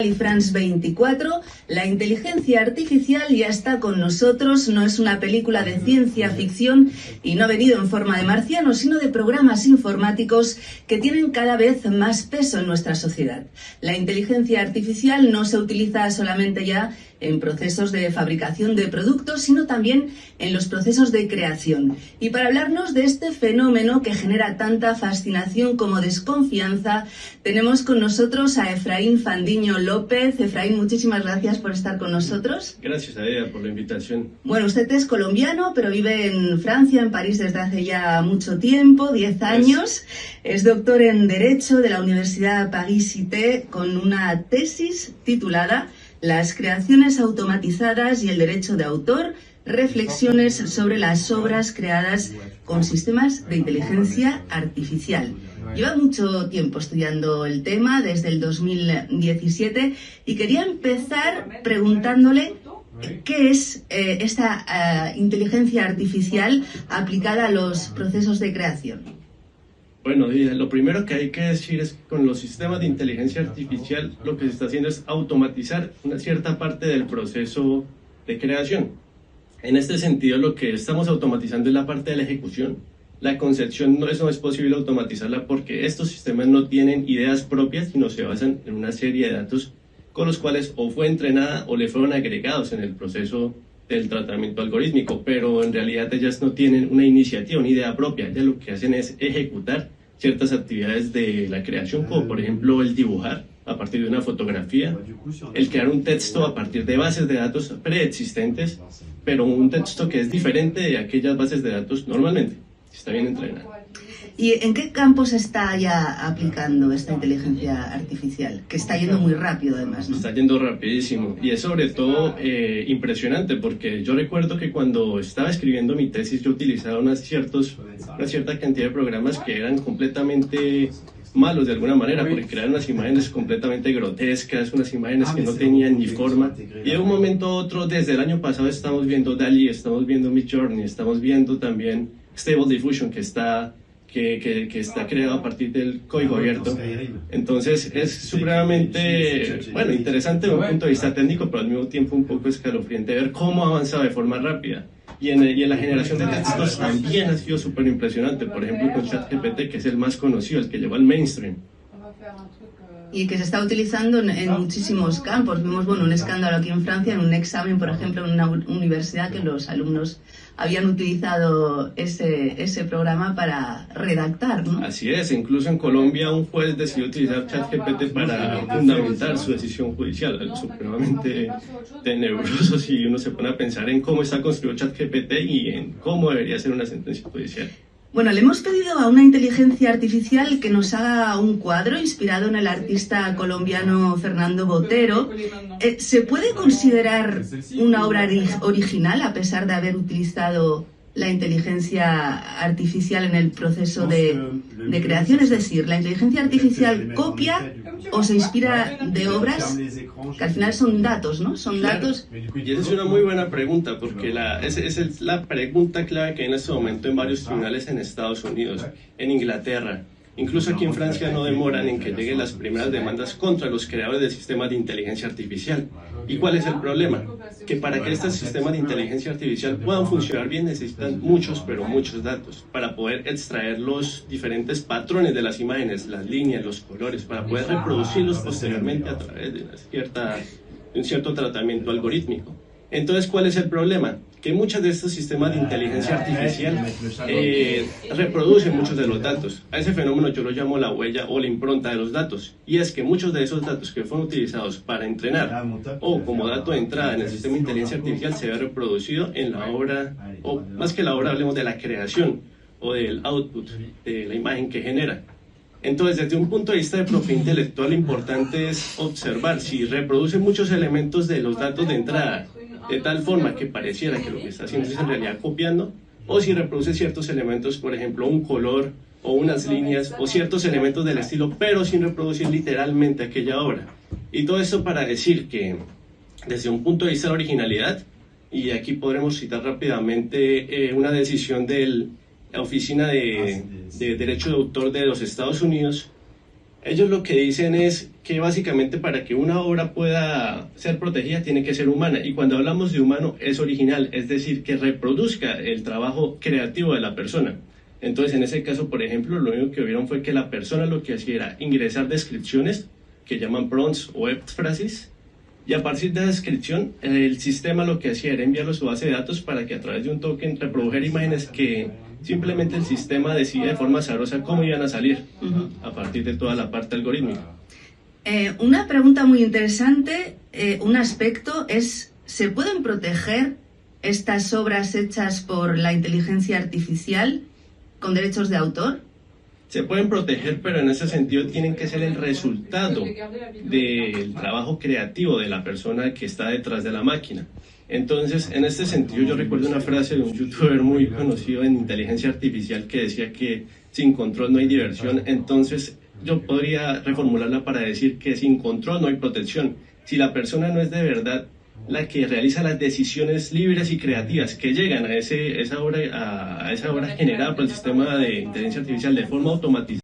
Y France 24, la inteligencia artificial ya está con nosotros, no es una película de ciencia ficción y no ha venido en forma de marcianos, sino de programas informáticos que tienen cada vez más peso en nuestra sociedad. La inteligencia artificial no se utiliza solamente ya en procesos de fabricación de productos, sino también en los procesos de creación. Y para hablarnos de este fenómeno que genera tanta fascinación como desconfianza, tenemos con nosotros a Efraín Fandiño López. Efraín, muchísimas gracias por estar con nosotros. Gracias a ella por la invitación. Bueno, usted es colombiano, pero vive en Francia, en París, desde hace ya mucho tiempo, 10 años. Es doctor en Derecho de la Universidad Paris-Cité, con una tesis titulada Las creaciones automatizadas y el derecho de autor, reflexiones sobre las obras creadas con sistemas de inteligencia artificial. Lleva mucho tiempo estudiando el tema, desde el 2017, y quería empezar preguntándole qué es esta inteligencia artificial aplicada a los procesos de creación. Bueno, lo primero que hay que decir es que con los sistemas de inteligencia artificial lo que se está haciendo es automatizar una cierta parte del proceso de creación. En este sentido, lo que estamos automatizando es la parte de la ejecución. La concepción no es posible automatizarla porque estos sistemas no tienen ideas propias, sino se basan en una serie de datos con los cuales o fue entrenada o le fueron agregados en el proceso del tratamiento algorítmico, pero en realidad ellas no tienen una iniciativa, una idea propia. Ellas lo que hacen es ejecutar ciertas actividades de la creación, como por ejemplo el dibujar a partir de una fotografía, el crear un texto a partir de bases de datos preexistentes, pero un texto que es diferente de aquellas bases de datos normalmente, si está bien entrenado. ¿Y en qué campos está ya aplicando esta inteligencia artificial? Que está yendo muy rápido además, ¿no? Está yendo rapidísimo y es sobre todo impresionante, porque yo recuerdo que cuando estaba escribiendo mi tesis yo utilizaba una cierta cantidad de programas que eran completamente malos de alguna manera, porque creaban unas imágenes completamente grotescas, unas imágenes que no tenían ni forma, y de un momento a otro, desde el año pasado estamos viendo DALL-E, estamos viendo Midjourney, estamos viendo también Stable Diffusion, que está creado a partir del código abierto. Entonces es supremamente interesante desde un punto de vista técnico, pero al mismo tiempo un poco escalofriante ver cómo ha avanzado de forma rápida. Y en la generación de textos también ha sido súper impresionante, por ejemplo con ChatGPT, que es el más conocido, el que llevó al mainstream. Y que se está utilizando en muchísimos campos. Vimos un escándalo aquí en Francia, en un examen, por ejemplo, en una universidad, que los alumnos habían utilizado ese programa para redactar, ¿no? Así es, incluso en Colombia un juez decidió utilizar ChatGPT para fundamentar su decisión judicial, algo supremamente tenebroso si uno se pone a pensar en cómo está construido ChatGPT y en cómo debería ser una sentencia judicial. Bueno, le hemos pedido a una inteligencia artificial que nos haga un cuadro inspirado en el artista colombiano Fernando Botero. ¿Se puede considerar una obra original a pesar de haber utilizado la inteligencia artificial en el proceso de creación? Es decir, ¿la inteligencia artificial copia o se inspira de obras que al final son datos, ¿no? Son datos. Y esa es una muy buena pregunta, porque esa es la pregunta clave que hay en este momento en varios tribunales en Estados Unidos, en Inglaterra. Incluso aquí en Francia no demoran en que lleguen las primeras demandas contra los creadores de sistemas de inteligencia artificial. ¿Y cuál es el problema? Que para que estos sistemas de inteligencia artificial puedan funcionar bien necesitan muchos, pero muchos datos para poder extraer los diferentes patrones de las imágenes, las líneas, los colores, para poder reproducirlos posteriormente a través de un cierto tratamiento algorítmico. Entonces, ¿cuál es el problema? Que muchos de estos sistemas de inteligencia artificial reproducen muchos de los datos. A ese fenómeno yo lo llamo la huella o la impronta de los datos. Y es que muchos de esos datos que fueron utilizados para entrenar o como dato de entrada en el sistema de inteligencia artificial se ve reproducido en la obra, o más que la obra, hablemos de la creación o del output, de la imagen que genera. Entonces, desde un punto de vista de propiedad intelectual, lo importante es observar si reproduce muchos elementos de los datos de entrada, de tal forma que pareciera que lo que está haciendo es en realidad copiando, o si reproduce ciertos elementos, por ejemplo un color o unas líneas o ciertos elementos del estilo, pero sin reproducir literalmente aquella obra. Y todo esto para decir que desde un punto de vista de la originalidad, y aquí podremos citar rápidamente una decisión de la Oficina de Derecho de Autor de los Estados Unidos, Ellos lo que dicen es que básicamente para que una obra pueda ser protegida tiene que ser humana, y cuando hablamos de humano es original, es decir, que reproduzca el trabajo creativo de la persona. Entonces, en ese caso, por ejemplo, lo único que vieron fue que la persona lo que hacía era ingresar descripciones que llaman prompts o énfasis, y a partir de la descripción el sistema lo que hacía era enviarlo a su base de datos para que a través de un token reprodujera imágenes que simplemente el sistema decide de forma azarosa cómo iban a salir a partir de toda la parte algorítmica. Una pregunta muy interesante, un aspecto es, ¿se pueden proteger estas obras hechas por la inteligencia artificial con derechos de autor? Se pueden proteger, pero en ese sentido tienen que ser el resultado del trabajo creativo de la persona que está detrás de la máquina. Entonces, en este sentido, yo recuerdo una frase de un youtuber muy conocido en inteligencia artificial que decía que sin control no hay diversión. Entonces, yo podría reformularla para decir que sin control no hay protección. Si la persona no es de verdad la que realiza las decisiones libres y creativas que llegan a esa obra generada por el sistema de inteligencia artificial de forma automatizada,